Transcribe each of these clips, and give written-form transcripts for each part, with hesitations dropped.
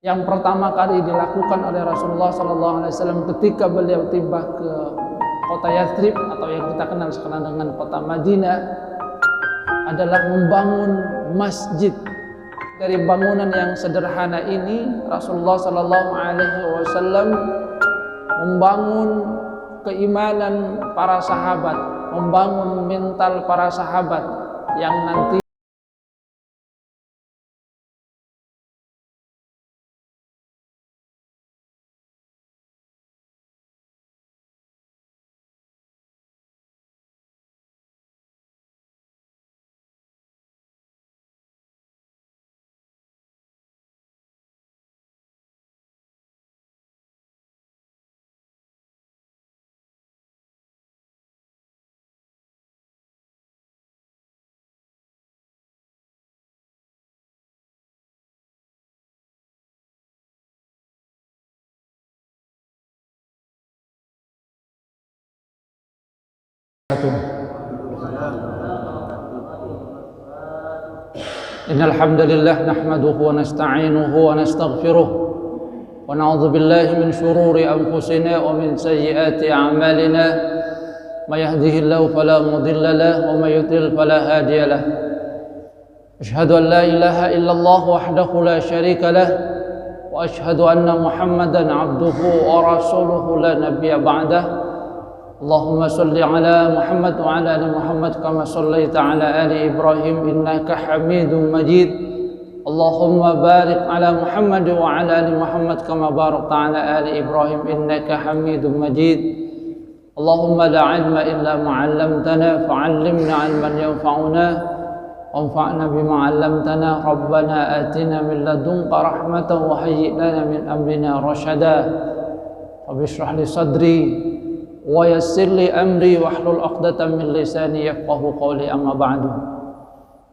yang pertama kali dilakukan oleh Rasulullah SAW ketika beliau tiba ke kota Yathrib atau yang kita kenal sekarang dengan kota Madinah adalah membangun masjid. Dari bangunan yang sederhana ini Rasulullah SAW membangun keimanan para sahabat, membangun mental para sahabat yang nanti Innal hamdalillah nahmaduhu wa nasta'inuhu wa nastaghfiruh wa na'udzu billahi min shururi anfusina wa min sayyiati a'malina may yahdihillahu fala mudilla lahu wa may yudlil fala hadiya lahu asyhadu an la ilaha illallah wahdahu la syarika lahu wa asyhadu anna muhammadan 'abduhu wa rasuluhu la nabiyya ba'dahu Allahumma salli ala Muhammad wa ala ali Muhammad kama sallaita ala ali Ibrahim innaka Hamidum Majid. Allahumma barik ala Muhammad wa ala ali Muhammad kama barakta ala ali Ibrahim innaka Hamidum Majid. Allahumma la ilma illa ma 'allamtana fa'allimna 'ilman yanfa'una wanfa'na bima 'allamtana. Rabbana atina min ladunka rahmatan wa hayyi' lana min amrina rasyada. Rabbi shrah li sadri wa yassir li amri wahlul 'uqdatam min lisani yafqahu qawli, amma ba'du.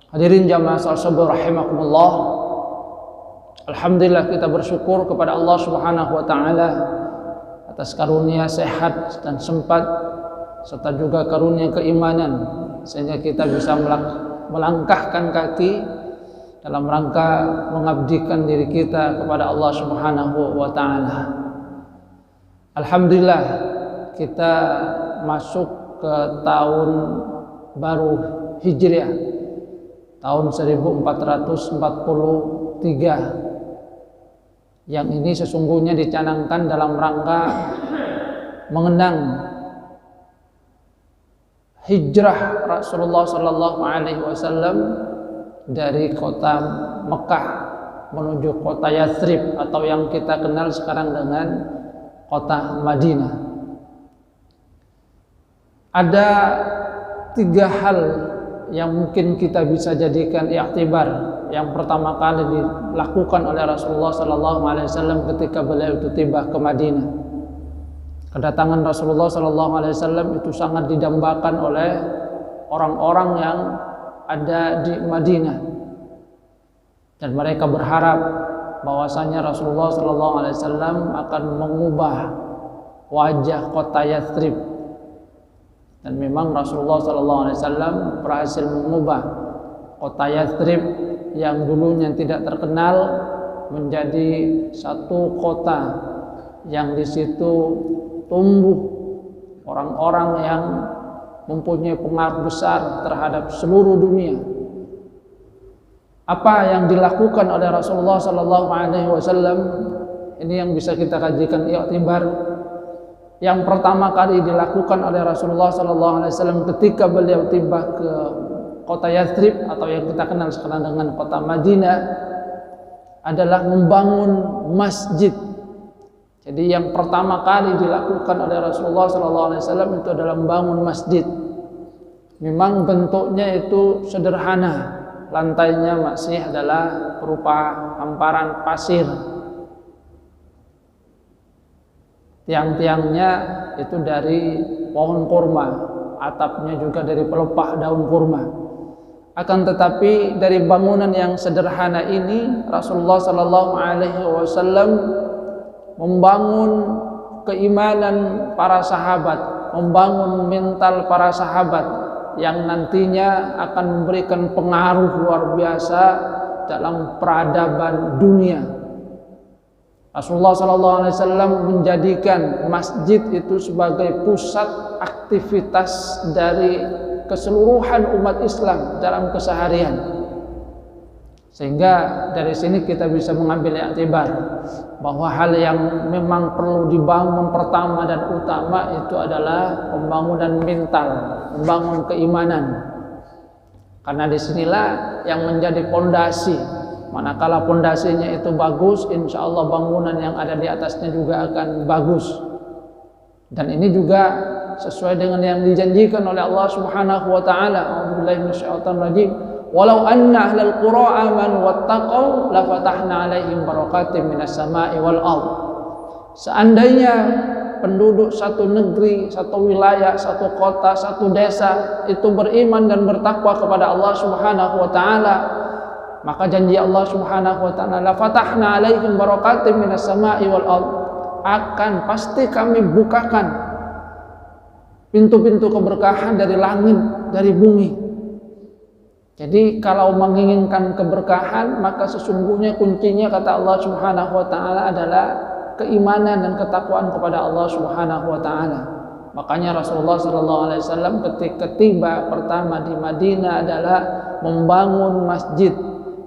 Hadirin jamaah sahabat rahimakumullah. Alhamdulillah kita bersyukur kepada Allah Subhanahu wa taala atas karunia sehat dan sempat serta juga karunia keimanan sehingga kita bisa melangkahkan kaki dalam rangka mengabdikan diri kita kepada Allah Subhanahu wa taala. Alhamdulillah kita masuk ke tahun baru Hijriah, tahun 1443, yang ini sesungguhnya dicanangkan dalam rangka mengenang hijrah Rasulullah SAW dari kota Mekah menuju kota Yathrib atau yang kita kenal sekarang dengan kota Madinah. Ada 3 hal yang mungkin kita bisa jadikan iktibar yang pertama kali dilakukan oleh Rasulullah SAW ketika beliau itu tiba ke Madinah. Kedatangan Rasulullah SAW itu sangat didambakan oleh orang-orang yang ada di Madinah, dan mereka berharap bahwasanya Rasulullah SAW akan mengubah wajah kota Yathrib. Dan memang Rasulullah SAW berhasil mengubah kota Yathrib yang dulunya tidak terkenal menjadi satu kota yang di situ tumbuh orang-orang yang mempunyai pengaruh besar terhadap seluruh dunia. Apa yang dilakukan oleh Rasulullah SAW ini yang bisa kita kajikan iktibar. Yang pertama kali dilakukan oleh Rasulullah SAW ketika beliau tiba ke kota Yathrib atau yang kita kenal sekarang dengan kota Madinah adalah membangun masjid. Jadi yang pertama kali dilakukan oleh Rasulullah SAW itu adalah membangun masjid. Memang bentuknya itu sederhana, lantainya masih adalah berupa hamparan pasir. Tiang-tiangnya itu dari pohon kurma, atapnya juga dari pelepah daun kurma. Akan tetapi dari bangunan yang sederhana ini Rasulullah SAW membangun keimanan para sahabat, membangun mental para sahabat yang nantinya akan memberikan pengaruh luar biasa dalam peradaban dunia. Rasulullah SAW menjadikan masjid itu sebagai pusat aktivitas dari keseluruhan umat Islam dalam keseharian. Sehingga dari sini kita bisa mengambil iktibar bahwa hal yang memang perlu dibangun pertama dan utama itu adalah pembangunan mental, membangun keimanan. Karena disinilah yang menjadi pondasi. Manakala pondasinya itu bagus, insya Allah bangunan yang ada di atasnya juga akan bagus. Dan ini juga sesuai dengan yang dijanjikan oleh Allah Subhanahu wa taala. A'udzubillahi minasyaitonir rajim. Walau anna ahlal qura amanu wattaqau lafatahna 'alaihim barakatim minas sama'i wal ardh. Seandainya penduduk satu negeri, satu wilayah, satu kota, satu desa itu beriman dan bertakwa kepada Allah Subhanahu wa taala, maka janji Allah Subhanahu wa taala lafatahna 'alaihim barakatim minas sama'i wal ardh, akan pasti kami bukakan pintu-pintu keberkahan dari langit, dari bumi. Jadi kalau menginginkan keberkahan, maka sesungguhnya kuncinya kata Allah Subhanahu wa taala adalah keimanan dan ketakwaan kepada Allah Subhanahu wa taala. Makanya Rasulullah sallallahu alaihi wasallam ketika tiba pertama di Madinah adalah membangun masjid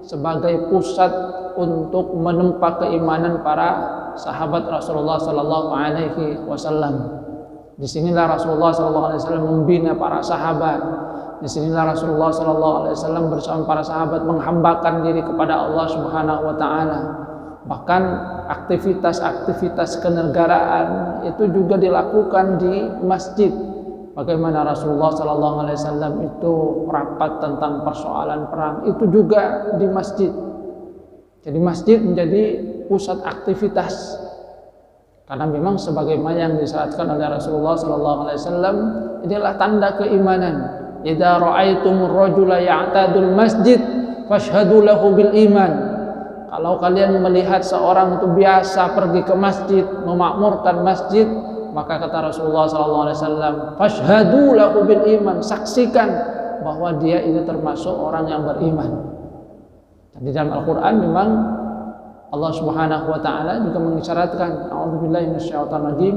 sebagai pusat untuk menempa keimanan para sahabat Rasulullah sallallahu alaihi wasallam. Disinilah Rasulullah sallallahu alaihi wasallam membina para sahabat. Disinilah Rasulullah SAW bersama para sahabat menghambakan diri kepada Allah Subhanahu wa taala. Bahkan aktivitas-aktivitas kenegaraan itu juga dilakukan di masjid. Bagaimana Rasulullah SAW itu rapat tentang persoalan perang itu juga di masjid. Jadi masjid menjadi pusat aktivitas. Karena memang sebagaimana yang disyaratkan oleh Rasulullah SAW, inilah tanda keimanan. Idza ra'aitumur rajula ya'tadul masjid fashhadu lahu bil iman. Kalau kalian melihat seorang itu biasa pergi ke masjid, memakmurkan masjid, maka kata Rasulullah SAW, fashhadu lahu bil iman, saksikan bahwa dia itu termasuk orang yang beriman. Dan di dalam Al-Quran memang Allah Subhanahu wa taala juga mengisyaratkan, a'udzubillahi minasyaitonir rajim,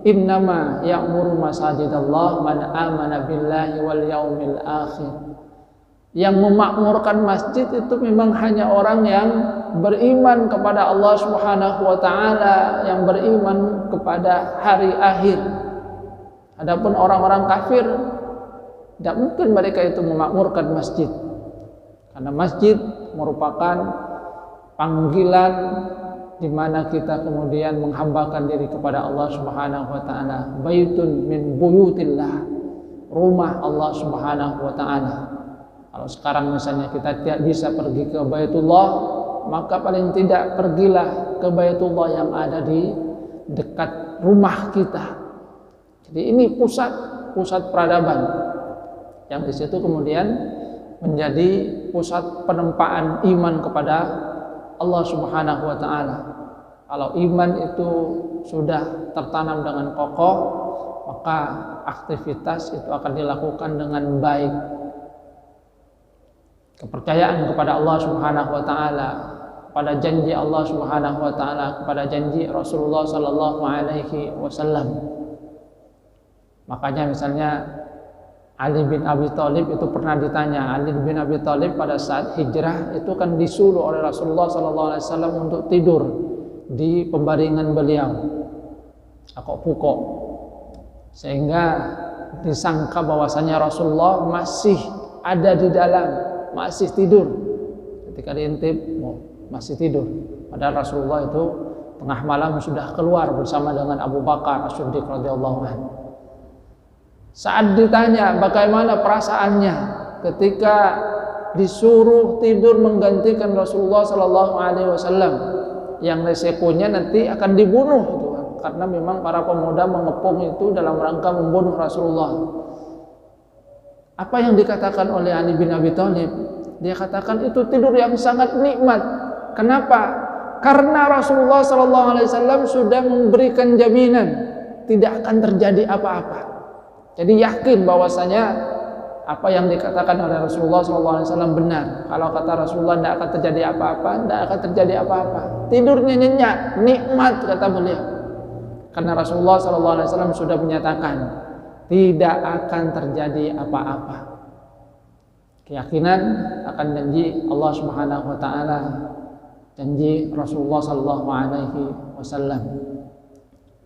innama ya'muru masajidallah man amana billahi wal yaumil akhir. Yang memakmurkan masjid itu memang hanya orang yang beriman kepada Allah Subhanahu wa taala, yang beriman kepada hari akhir. Adapun orang-orang kafir tidak mungkin mereka itu memakmurkan masjid. Karena masjid merupakan panggilan di mana kita kemudian menghambakan diri kepada Allah Subhanahu wa taala. Baitun min buyutillah, rumah Allah Subhanahu wa taala. Kalau sekarang misalnya kita tidak bisa pergi ke Baitullah, maka paling tidak pergilah ke Baitullah yang ada di dekat rumah kita. Jadi ini pusat peradaban yang di situ kemudian menjadi pusat penempaan iman kepada Allah Subhanahu wa taala. Kalau iman itu sudah tertanam dengan kokoh, maka aktivitas itu akan dilakukan dengan baik. Kepercayaan kepada Allah Subhanahu wa taala, pada janji Allah Subhanahu wa taala, kepada janji Rasulullah sallallahu alaihi wasallam. Makanya misalnya Ali bin Abi Thalib itu pernah ditanya, Ali bin Abi Thalib pada saat hijrah itu kan disuruh oleh Rasulullah SAW untuk tidur di pembaringan beliau, akok pukok, sehingga disangka bahwasanya Rasulullah masih ada di dalam, masih tidur. Ketika diintip, masih tidur. Padahal Rasulullah itu tengah malam sudah keluar bersama dengan Abu Bakar As-Siddiq radhiyallahu anhu. Saat ditanya bagaimana perasaannya ketika disuruh tidur menggantikan Rasulullah Sallallahu Alaihi Wasallam, yang resikonya nanti akan dibunuh itu, karena memang para pemuda mengepung itu dalam rangka membunuh Rasulullah. Apa yang dikatakan oleh Ali bin Abi Thalib? Dia katakan itu tidur yang sangat nikmat. Kenapa? Karena Rasulullah Sallallahu Alaihi Wasallam sudah memberikan jaminan tidak akan terjadi apa-apa. Jadi yakin bahwasanya apa yang dikatakan oleh Rasulullah SAW benar. Kalau kata Rasulullah tidak akan terjadi apa-apa, tidak akan terjadi apa-apa. Tidurnya nyenyak, nikmat kata beliau. Karena Rasulullah SAW sudah menyatakan tidak akan terjadi apa-apa. Keyakinan akan janji Allah Subhanahu wa taala, janji Rasulullah sallallahu alaihi wasallam.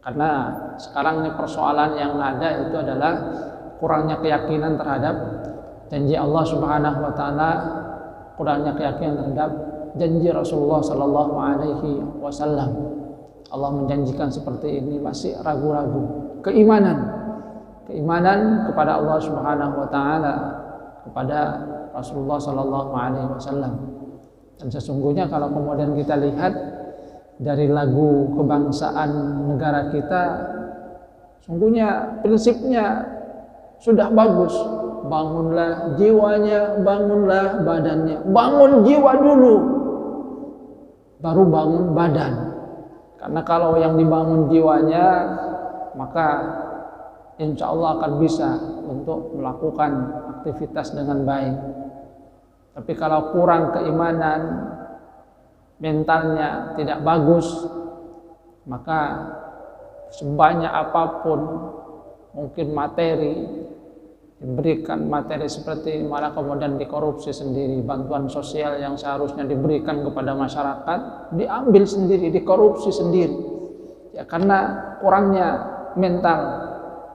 Karena sekarang ini persoalan yang ada itu adalah kurangnya keyakinan terhadap janji Allah Subhanahu wa taala, kurangnya keyakinan terhadap janji Rasulullah sallallahu alaihi wasallam. Allah menjanjikan seperti ini, masih ragu-ragu. Keimanan kepada Allah Subhanahu wa taala, kepada Rasulullah sallallahu alaihi wasallam. Dan sesungguhnya kalau kemudian kita lihat dari lagu kebangsaan negara kita, sungguhnya prinsipnya sudah bagus. Bangunlah jiwanya, bangunlah badannya. Bangun jiwa dulu, baru bangun badan. Karena kalau yang dibangun jiwanya, maka insya Allah akan bisa untuk melakukan aktivitas dengan baik. Tapi kalau kurang keimanan, mentalnya tidak bagus, maka sebanyak apapun mungkin materi diberikan, materi seperti ini malah kemudian dikorupsi sendiri. Bantuan sosial yang seharusnya diberikan kepada masyarakat diambil sendiri, dikorupsi sendiri. Ya, karena kurangnya mental,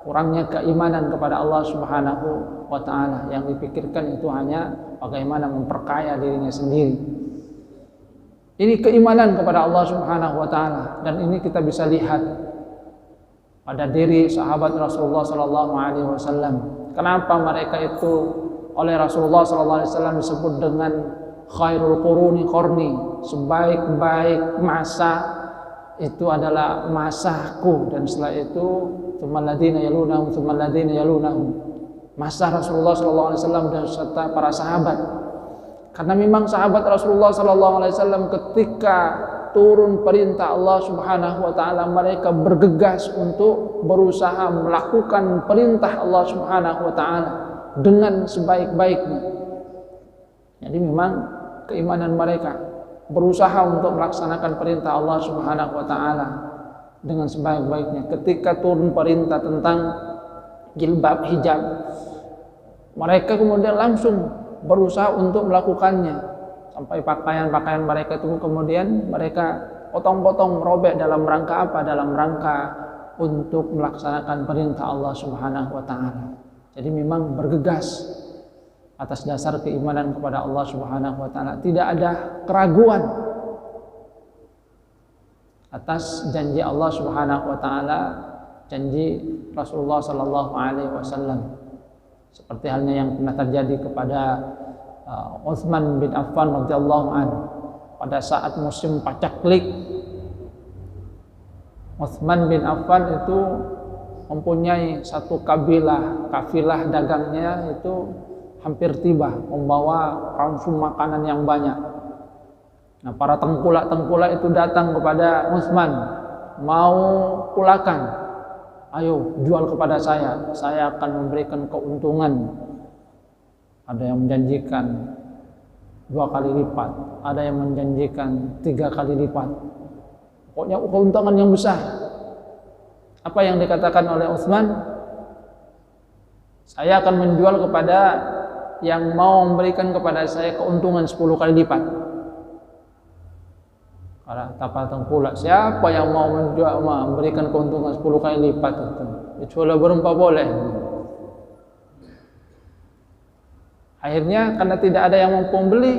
kurangnya keimanan kepada Allah Subhanahu wa taala. Yang dipikirkan itu hanya bagaimana memperkaya dirinya sendiri. Ini keimanan kepada Allah Subhanahu wa taala, dan ini kita bisa lihat pada diri sahabat Rasulullah sallallahu alaihi wasallam. Kenapa mereka itu oleh Rasulullah sallallahu alaihi wasallam disebut dengan khairul quruni qarni, sebaik-baik masa itu adalah masaku, dan setelah itu tsummal ladzina yalunahum tsummal ladzina yalunahum. Masa Rasulullah sallallahu alaihi wasallam dan serta para sahabat. Karena memang sahabat Rasulullah sallallahu alaihi wasallam ketika turun perintah Allah Subhanahu wa taala, mereka bergegas untuk berusaha melakukan perintah Allah Subhanahu wa taala dengan sebaik-baiknya. Jadi memang keimanan mereka berusaha untuk melaksanakan perintah Allah Subhanahu wa taala dengan sebaik-baiknya. Ketika turun perintah tentang jilbab, hijab, mereka kemudian langsung berusaha untuk melakukannya, sampai pakaian-pakaian mereka itu kemudian mereka potong-potong, robek dalam rangka apa? Dalam rangka untuk melaksanakan perintah Allah Subhanahu wa taala. Jadi memang bergegas atas dasar keimanan kepada Allah Subhanahu wa taala, tidak ada keraguan atas janji Allah Subhanahu wa taala, janji Rasulullah sallallahu alaihi wasallam. Seperti halnya yang pernah terjadi kepada Utsman bin Affan radhiyallahu anhu pada saat musim pacaklik. Utsman bin Affan itu mempunyai satu kafilah dagangnya itu hampir tiba, membawa ransum makanan yang banyak. Nah, para tengkulak itu datang kepada Utsman, mau kulakan. Ayo jual kepada saya akan memberikan keuntungan. Ada yang menjanjikan 2 kali lipat, ada yang menjanjikan 3 kali lipat. Pokoknya keuntungan yang besar. Apa yang dikatakan oleh Utsman? Saya akan menjual kepada yang mau memberikan kepada saya keuntungan 10 kali lipat. Para tapal tengkulak, siapa yang mau menjual, memberikan keuntungan 10 kali lipat itu? Kecuali berempat boleh. Akhirnya karena tidak ada yang mampu membeli,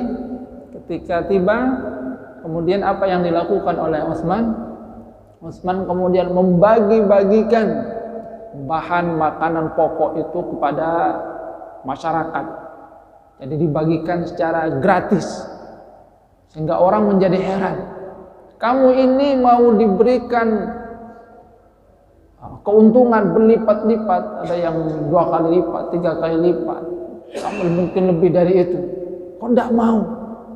ketika tiba, kemudian apa yang dilakukan oleh Utsman? Utsman kemudian membagi-bagikan bahan makanan pokok itu kepada masyarakat. Jadi dibagikan secara gratis, sehingga orang menjadi heran. Kamu ini mau diberikan keuntungan berlipat-lipat, ada yang 2 kali lipat, 3 kali lipat, kamu mungkin lebih dari itu. Kok tidak mau?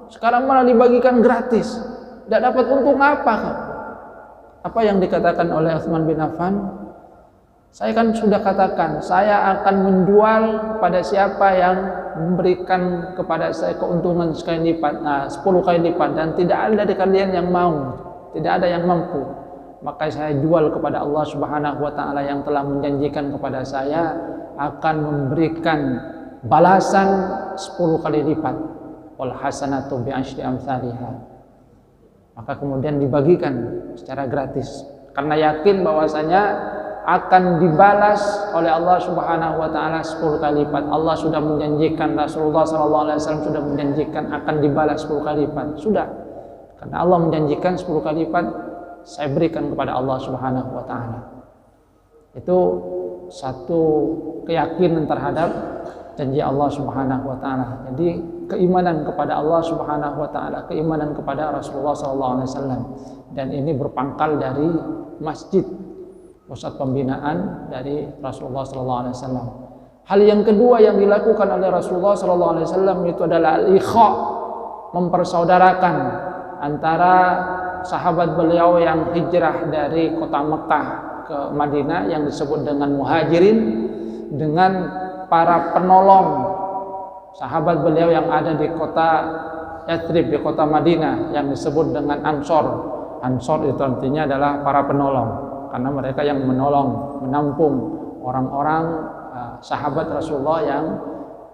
Sekarang malah dibagikan gratis, tidak dapat untung apa? Apa yang dikatakan oleh Utsman bin Affan? Saya kan sudah katakan, saya akan menjual kepada siapa yang memberikan kepada saya keuntungan sekali lipat, 10 kali lipat, dan tidak ada dari kalian yang mau, tidak ada yang mampu. Maka saya jual kepada Allah Subhanahu wa taala yang telah menjanjikan kepada saya akan memberikan balasan 10 kali lipat. Wal hasanatu bi asyri amsalihha. Maka kemudian dibagikan secara gratis karena yakin bahwasanya akan dibalas oleh Allah Subhanahu wa taala 10 kali lipat. Allah sudah menjanjikan, Rasulullah sallallahu alaihi wasallam sudah menjanjikan akan dibalas 10 kali lipat. Sudah. Karena Allah menjanjikan 10 kali lipat, saya berikan kepada Allah Subhanahu wa taala. Itu satu keyakinan terhadap janji Allah Subhanahu wa taala. Jadi keimanan kepada Allah Subhanahu wa taala, keimanan kepada Rasulullah sallallahu alaihi wasallam. Dan ini berpangkal dari masjid, pusat pembinaan dari Rasulullah sallallahu alaihi wasallam. Hal yang kedua yang dilakukan oleh Rasulullah sallallahu alaihi wasallam itu adalah al-ikha, mempersaudarakan antara sahabat beliau yang hijrah dari kota Mekah ke Madinah yang disebut dengan muhajirin dengan para penolong sahabat beliau yang ada di kota Yathrib, di kota Madinah yang disebut dengan Ansor. Ansor itu artinya adalah para penolong, karena mereka yang menolong, menampung orang-orang sahabat Rasulullah yang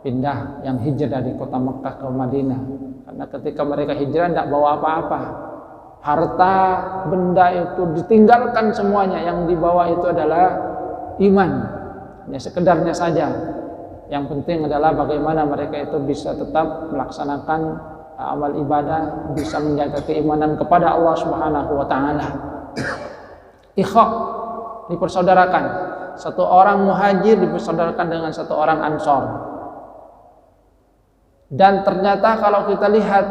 pindah, yang hijrah dari kota Mekah ke Madinah. Karena ketika mereka hijrah tidak bawa apa-apa, harta benda itu ditinggalkan semuanya, yang dibawa itu adalah iman, ya sekedarnya saja. Yang penting adalah bagaimana mereka itu bisa tetap melaksanakan amal ibadah, bisa menjaga keimanan kepada Allah Subhanahu wa taala. Ikha, dipersaudarakan. Satu orang muhajir dipersaudarakan dengan satu orang ansor. Dan ternyata kalau kita lihat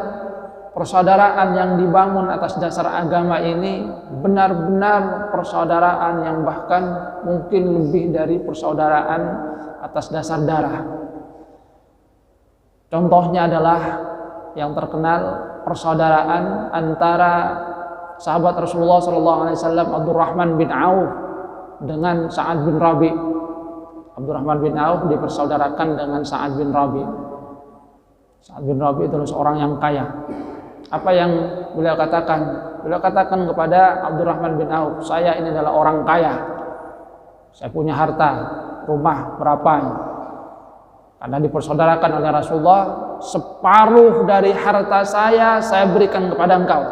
persaudaraan yang dibangun atas dasar agama ini benar-benar persaudaraan yang bahkan mungkin lebih dari persaudaraan atas dasar darah. Contohnya adalah yang terkenal persaudaraan antara sahabat Rasulullah SAW Abdurrahman bin Auf dengan Sa'ad bin Rabi. Abdurrahman bin Auf dipersaudarakan dengan Sa'ad bin Rabi. Sa'ad bin Rabi itu seorang yang kaya. Apa yang beliau katakan? Beliau katakan kepada Abdurrahman bin Auf, saya ini adalah orang kaya. Saya punya harta, rumah berapa? Karena dipersaudarakan oleh Rasulullah, separuh dari harta saya berikan kepada engkau.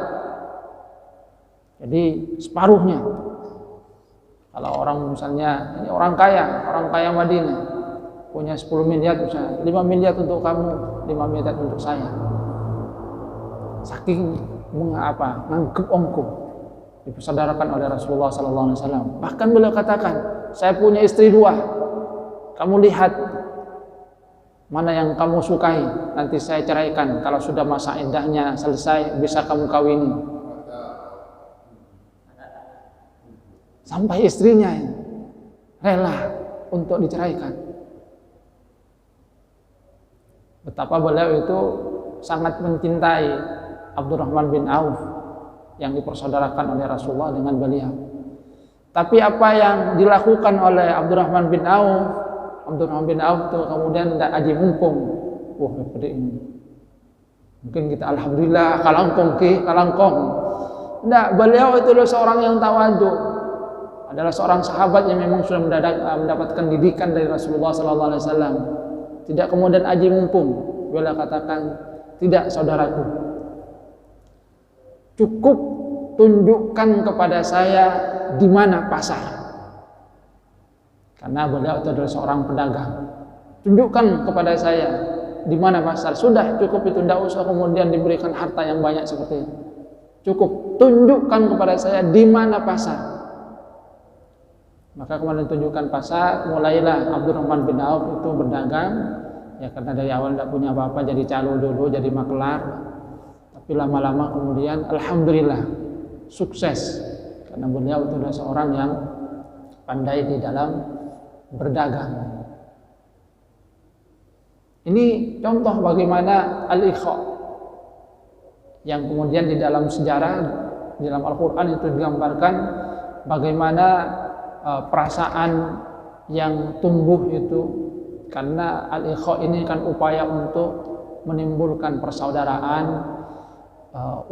Jadi separuhnya. Kalau orang misalnya ini orang kaya Madinah, punya 10 miliar, misalnya 5 miliar untuk kamu, 5 miliar untuk saya. Saking nganggep ongko, dipersaudarakan oleh Rasulullah SAW. Bahkan beliau katakan, saya punya istri 2, kamu lihat mana yang kamu sukai, nanti saya ceraikan. Kalau sudah masa iddahnya selesai, bisa kamu kawini. Sampai istrinya rela untuk diceraikan. Betapa beliau itu sangat mencintai Abdurrahman bin Auf yang dipersaudarakan oleh Rasulullah dengan beliau. Tapi apa yang dilakukan oleh Abdurrahman bin Auf, Abdurrahman bin Auf itu kemudian tidak aji mumpung. Wah, seperti ini. Mungkin kita alhamdulillah kalangkong. Tidak, beliau itu seorang yang tawadhu. Adalah seorang sahabat yang memang sudah mendapatkan didikan dari Rasulullah SAW. Tidak kemudian aji mumpung. Beliau katakan, tidak saudaraku, cukup tunjukkan kepada saya di mana pasar. Karena beliau itu adalah seorang pedagang. Tunjukkan kepada saya di mana pasar. Sudah cukup itu, tidak usah kemudian diberikan harta yang banyak seperti itu. Cukup tunjukkan kepada saya di mana pasar. Maka kemudian tunjukkan pasar, mulailah Abdurrahman bin Auf itu berdagang. Ya karena dari awal tidak punya apa-apa, jadi calo dulu, jadi makelar. Tapi lama-lama kemudian alhamdulillah sukses. Karena beliau itu adalah seorang yang pandai di dalam berdagang. Ini contoh bagaimana al-ikha yang kemudian di dalam sejarah, di dalam Al-Quran itu digambarkan bagaimana perasaan yang tumbuh itu, karena al-ikha ini kan upaya untuk menimbulkan persaudaraan,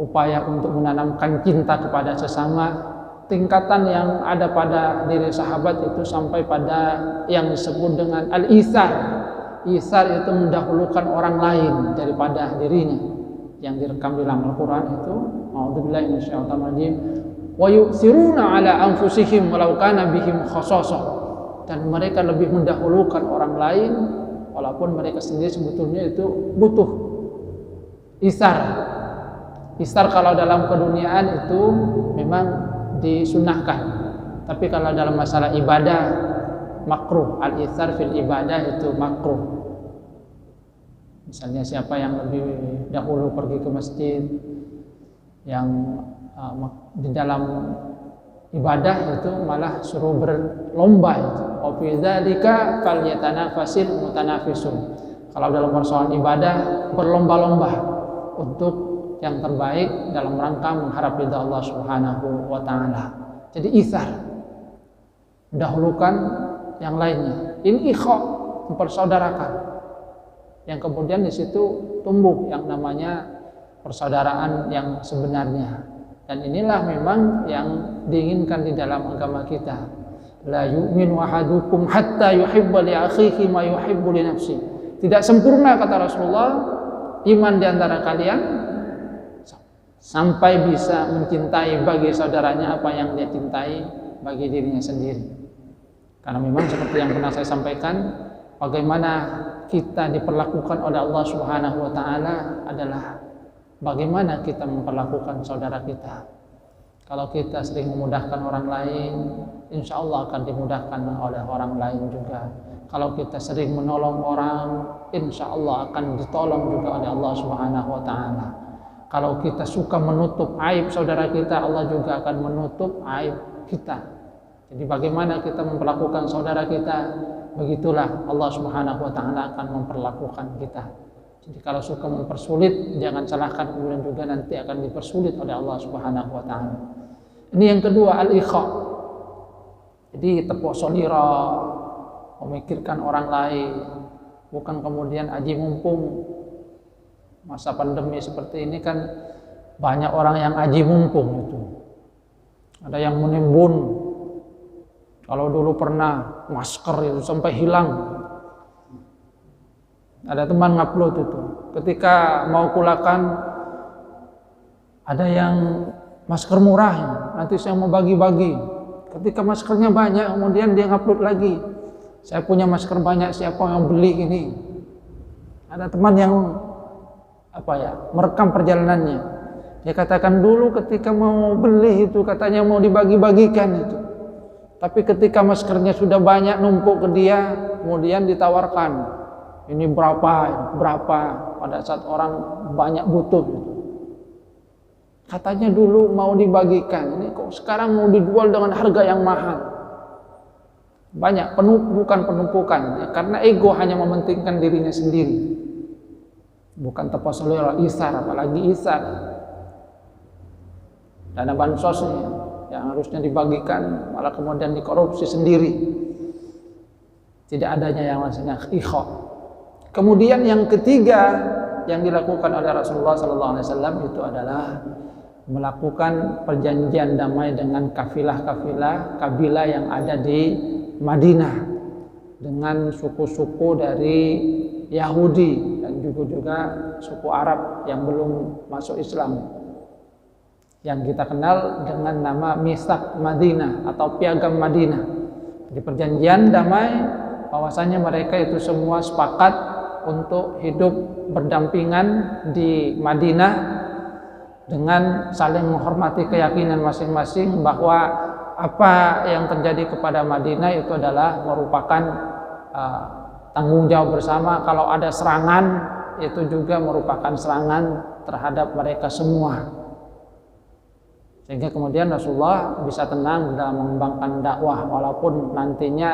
upaya untuk menanamkan cinta kepada sesama. Tingkatan yang ada pada diri sahabat itu sampai pada yang disebut dengan al-ithar. Ithar itu mendahulukan orang lain daripada dirinya, yang direkam di dalam Al-Quran itu, a'udzubillahi minasyaitonir rajim, wa yu'thiruna ala anfusihim walau kana bihim khassasah. Dan mereka lebih mendahulukan orang lain walaupun mereka sendiri sebetulnya itu butuh. Ithar. Ithar kalau dalam keduniaan itu memang disunahkan, tapi kalau dalam masalah ibadah makruh. Al-ithar fil ibadah itu makruh. Misalnya siapa yang lebih dahulu pergi ke masjid, yang di dalam ibadah itu malah suruh berlomba itu. Wa fi dzalika falyatanafasil mutanafisun. Kalau dalam persoalan ibadah berlomba-lomba untuk yang terbaik dalam rangka mengharap ridha Allah Subhanahu wa taala. Jadi itsar, mendahulukan yang lainnya. Ini ikha, mempersaudarakan. Yang kemudian di situ tumbuh yang namanya persaudaraan yang sebenarnya. Dan inilah memang yang diinginkan di dalam agama kita. La yu'minu ahadukum hatta yuhibba li akhihi ma yuhibbu li nafsi. Tidak sempurna kata Rasulullah iman di antara kalian sampai bisa mencintai bagi saudaranya apa yang dia cintai bagi dirinya sendiri. Karena memang seperti yang pernah saya sampaikan, bagaimana kita diperlakukan oleh Allah Subhanahu wa taala adalah bagaimana kita memperlakukan saudara kita. Kalau kita sering memudahkan orang lain, insya Allah akan dimudahkan oleh orang lain juga. Kalau kita sering menolong orang, insya Allah akan ditolong juga oleh Allah Subhanahu wa taala. Kalau kita suka menutup aib saudara kita, Allah juga akan menutup aib kita. Jadi bagaimana kita memperlakukan saudara kita, begitulah Allah Subhanahu wa taala akan memperlakukan kita. Jadi kalau suka mempersulit, jangan salahkan, kemudian juga nanti akan dipersulit oleh Allah Subhanahu wa taala. Ini yang kedua, al-ikha. Jadi tepuk solira, memikirkan orang lain, bukan kemudian aji mumpung. Masa pandemi seperti ini kan banyak orang yang aji mumpung itu. Ada yang menimbun. Kalau dulu pernah masker itu sampai hilang. Ada teman ngupload itu. Ketika mau kulakan, ada yang masker murah, nanti saya mau bagi-bagi. Ketika maskernya banyak, kemudian dia ngupload lagi. Saya punya masker banyak, siapa yang beli ini? Ada teman yang merekam perjalanannya. Dia katakan dulu ketika mau beli itu katanya mau dibagi-bagikan itu. Tapi ketika maskernya sudah banyak numpuk ke dia, kemudian ditawarkan. Ini berapa pada saat orang banyak butuh itu. Katanya dulu mau dibagikan, ini kok sekarang mau dijual dengan harga yang mahal. Banyak bukan penumpukan ya, karena ego hanya mementingkan dirinya sendiri. Bukan tepas oleh isar, apalagi isar. Dana bansosnya yang harusnya dibagikan malah kemudian dikorupsi sendiri. Tidak adanya yang namanya ikha. Kemudian yang ketiga yang dilakukan oleh Rasulullah SAW itu adalah melakukan perjanjian damai dengan kabilah yang ada di Madinah, dengan suku-suku dari Yahudi dan juga suku Arab yang belum masuk Islam, yang kita kenal dengan nama Mitsaq Madinah atau Piagam Madinah. Di perjanjian damai bahwasanya mereka itu semua sepakat untuk hidup berdampingan di Madinah dengan saling menghormati keyakinan masing-masing, bahwa apa yang terjadi kepada Madinah itu adalah merupakan tanggung jawab bersama. Kalau ada serangan, itu juga merupakan serangan terhadap mereka semua. Sehingga kemudian Rasulullah bisa tenang dalam mengembangkan dakwah, walaupun nantinya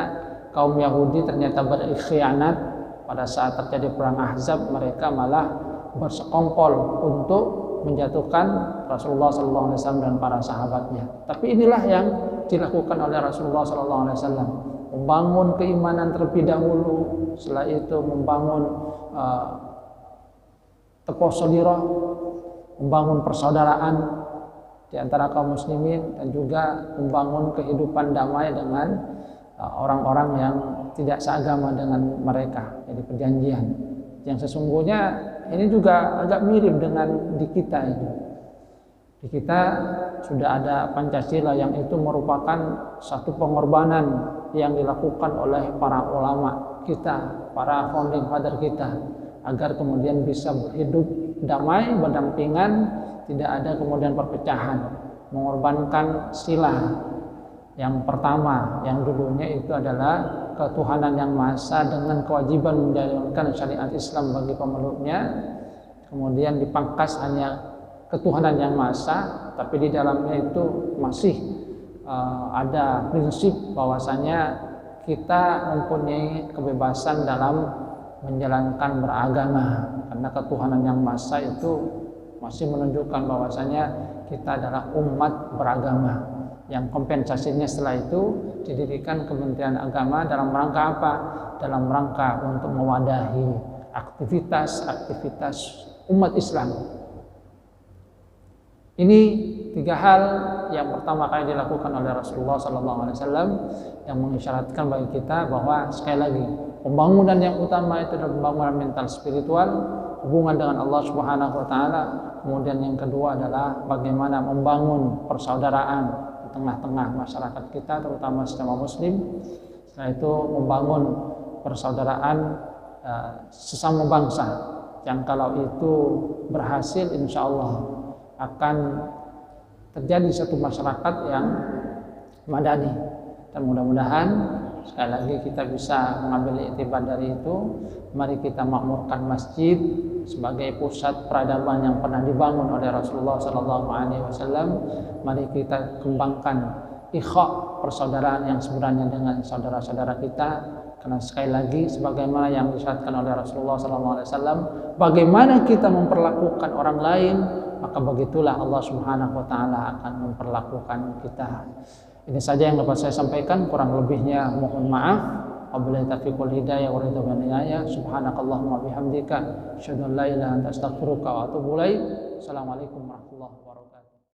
kaum Yahudi ternyata berkhianat. Pada saat terjadi perang Ahzab, mereka malah bersekongkol untuk menjatuhkan Rasulullah SAW dan para sahabatnya. Tapi inilah yang dilakukan oleh Rasulullah SAW. Membangun keimanan terlebih dahulu, setelah itu membangun taqwa, membangun persaudaraan di antara kaum muslimin, dan juga membangun kehidupan damai dengan orang-orang yang tidak seagama dengan mereka, jadi perjanjian. Yang sesungguhnya ini juga agak mirip dengan di kita ini. Di kita sudah ada Pancasila yang itu merupakan satu pengorbanan yang dilakukan oleh para ulama kita, para founding father kita, agar kemudian bisa hidup damai, berdampingan, tidak ada kemudian perpecahan, mengorbankan sila yang pertama, yang dulunya itu adalah ketuhanan yang Maha Esa dengan kewajiban menjalankan syariat Islam bagi pemeluknya, kemudian dipangkas hanya ketuhanan yang Maha Esa, tapi di dalamnya itu masih ada prinsip bahwasanya kita mempunyai kebebasan dalam menjalankan beragama, karena ketuhanan yang Maha Esa itu masih menunjukkan bahwasanya kita adalah umat beragama, yang kompensasinya setelah itu didirikan Kementerian Agama dalam rangka apa? Dalam rangka untuk mewadahi aktivitas umat Islam. Ini 3 hal yang pertama kali dilakukan oleh Rasulullah SAW yang mengisyaratkan bagi kita bahwa sekali lagi pembangunan yang utama itu adalah pembangunan mental spiritual, hubungan dengan Allah Subhanahu wa taala. Kemudian yang kedua adalah bagaimana membangun persaudaraan di tengah-tengah masyarakat kita, terutama sesama muslim. Setelah itu membangun persaudaraan sesama bangsa yang kalau itu berhasil, insya Allah akan terjadi satu masyarakat yang madani, dan mudah-mudahan sekali lagi kita bisa mengambil iktibar dari itu. Mari kita makmurkan masjid sebagai pusat peradaban yang pernah dibangun oleh Rasulullah SAW. Mari kita kembangkan ikhwa, persaudaraan yang sebenarnya dengan saudara-saudara kita, karena sekali lagi sebagaimana yang disyaratkan oleh Rasulullah SAW, bagaimana kita memperlakukan orang lain, maka begitulah Allah Subhanahu wa taala akan memperlakukan kita. Ini saja yang dapat saya sampaikan, kurang lebihnya mohon maaf. Wabillahi taufiq wal hidayah wa ridha wal inayah. Subhanakallahumma bihamdika asyhadu an la ilaha illa anta astaghfiruka wa atubu ilaik. Assalamualaikum warahmatullahi wabarakatuh.